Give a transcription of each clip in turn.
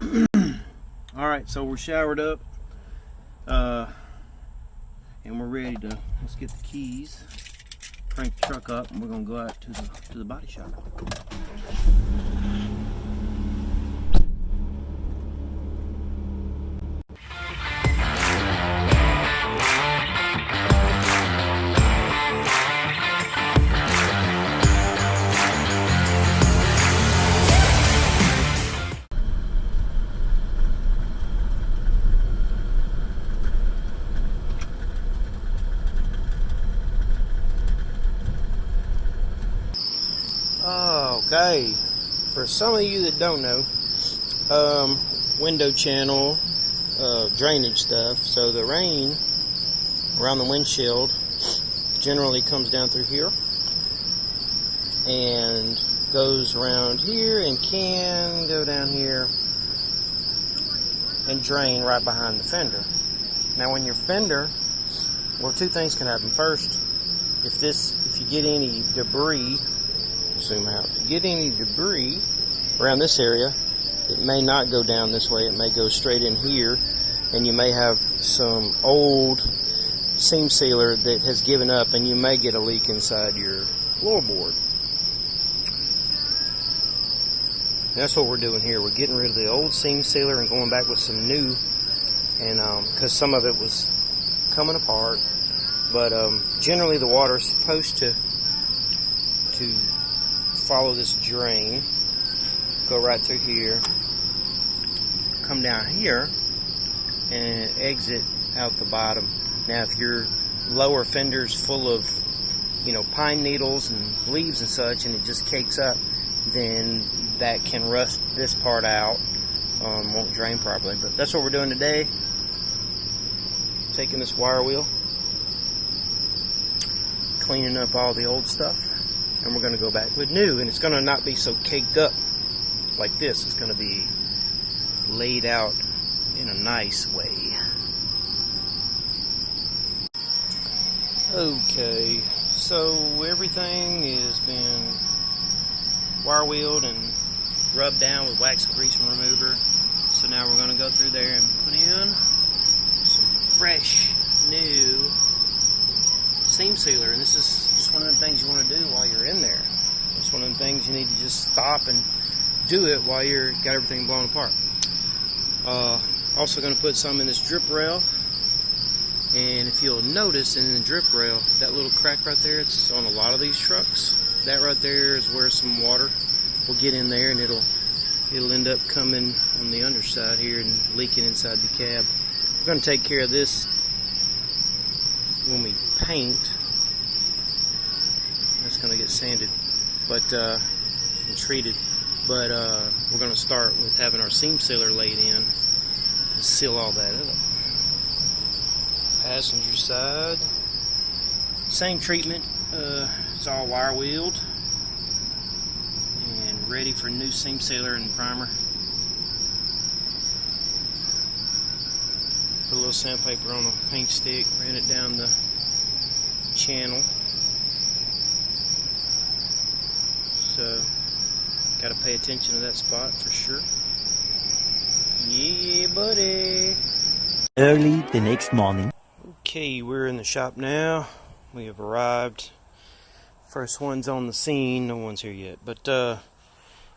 Alright, so we're showered up and we're ready to, let's get the keys, crank the truck up, and we're going to go out to the body shop. Okay, for some of you that don't know, window channel, drainage stuff, so the rain around the windshield generally comes down through here and goes around here and can go down here and drain right behind the fender. Now when your fender, well, two things can happen. First, if you get any debris, zoom out, if you get any debris around this area, it may not go down this way, it may go straight in here, and you may have some old seam sealer that has given up, and you may get a leak inside your floorboard. That's what we're doing here. We're getting rid of the old seam sealer and going back with some new, and because some of it was coming apart. But generally the water is supposed to follow this drain, go right through here, come down here, and exit out the bottom. Now if your lower fender's full of, pine needles and leaves and such, and it just cakes up, then that can rust this part out, won't drain properly. But that's what we're doing today. Taking this wire wheel, cleaning up all the old stuff, and we're going to go back with new, and it's going to not be so caked up like this. It's going to be laid out in a nice way. Okay, so everything has been wire wheeled and rubbed down with wax and grease remover. So now we're going to go through there and put in some fresh new seam sealer, and this is just one of the things you want to do while you're in there. It's one of the things you need to just stop and do it while you're got everything blown apart. Also going to put some in this drip rail, and if you'll notice in the drip rail, that little crack right there, it's on a lot of these trucks. That right there is where some water will get in there, and it'll end up coming on the underside here and leaking inside the cab. We're going to take care of this when we paint. That's going to get sanded and treated, but we're going to start with having our seam sealer laid in and seal all that up. Passenger side, same treatment. It's all wire wheeled and ready for new seam sealer and primer. Put a little sandpaper on a paint stick, ran it down the channel. So, got to pay attention to that spot for sure. Yeah, buddy. Early the next morning. Okay, we're in the shop now. We have arrived. First one's on the scene. No one's here yet, but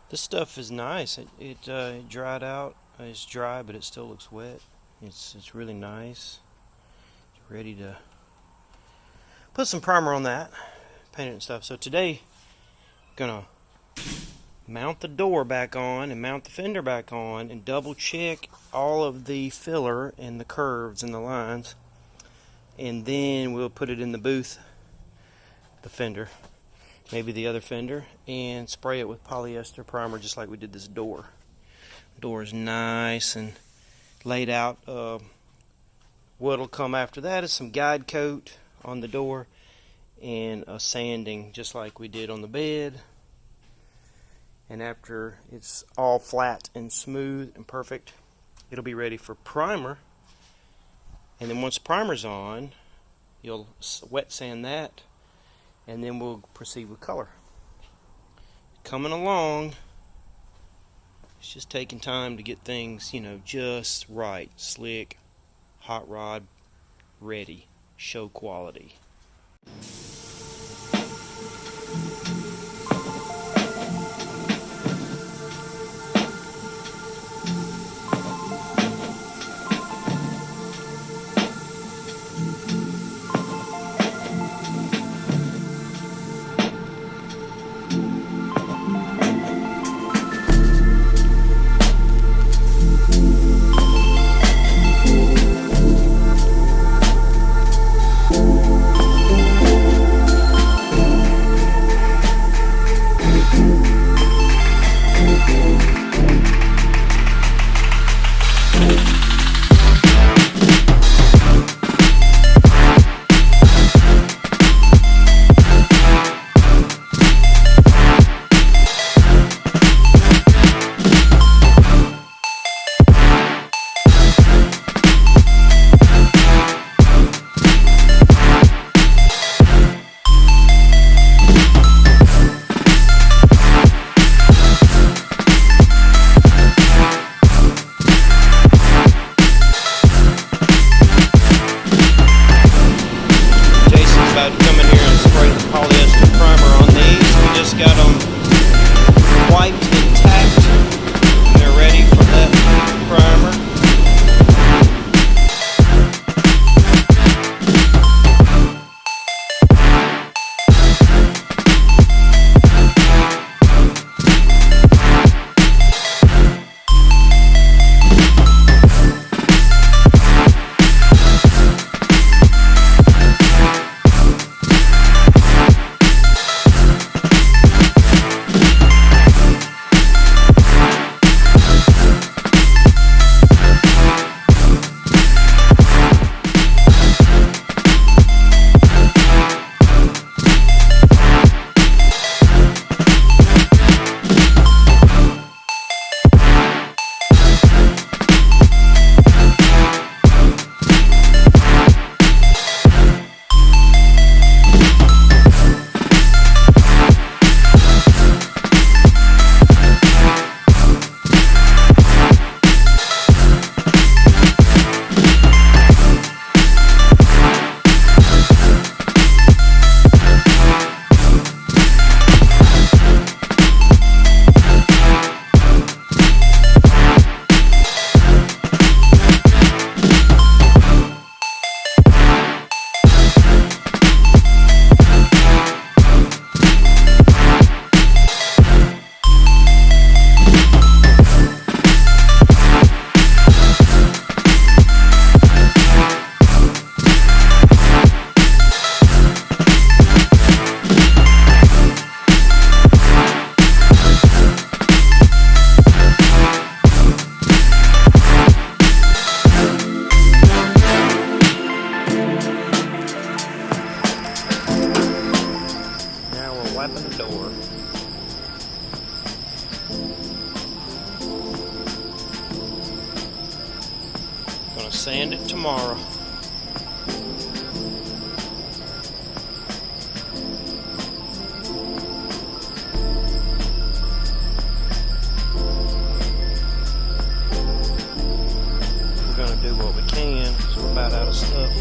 this stuff is nice. It dried out. It's dry, but it still looks wet. It's really nice. It's ready to put some primer on that, paint it and stuff. So today, gonna mount the door back on and mount the fender back on and double check all of the filler and the curves and the lines, and then we'll put it in the booth, the fender, maybe the other fender, and spray it with polyester primer just like we did this door. Door is nice and laid out. What'll come after that is some guide coat on the door and a sanding just like we did on the bed. And after it's all flat and smooth and perfect, it'll be ready for primer. And then once primer's on, you'll wet sand that, and then we'll proceed with color. Coming along. It's just taking time to get things, just right. Slick, hot rod, ready, show quality. About to come in here and spray the polyester primer on these. We just got them wiped and tacked, and they're ready for that primer. Wiping the door. Gonna sand it tomorrow. We're gonna do what we can because we're about out of stuff.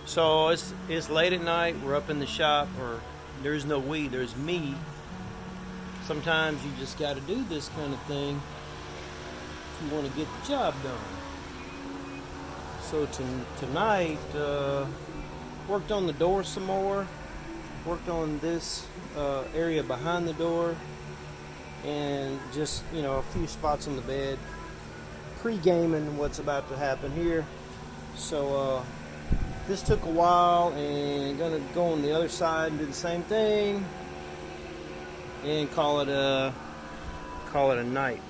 So it's late at night. We're up in the shop, or there's no we, there's me, sometimes you just got to do this kind of thing if you want to get the job done. So tonight, worked on the door some more, worked on this area behind the door, and just, a few spots on the bed, pre-gaming what's about to happen here. So this took a while, and gonna go on the other side and do the same thing, and call it a night.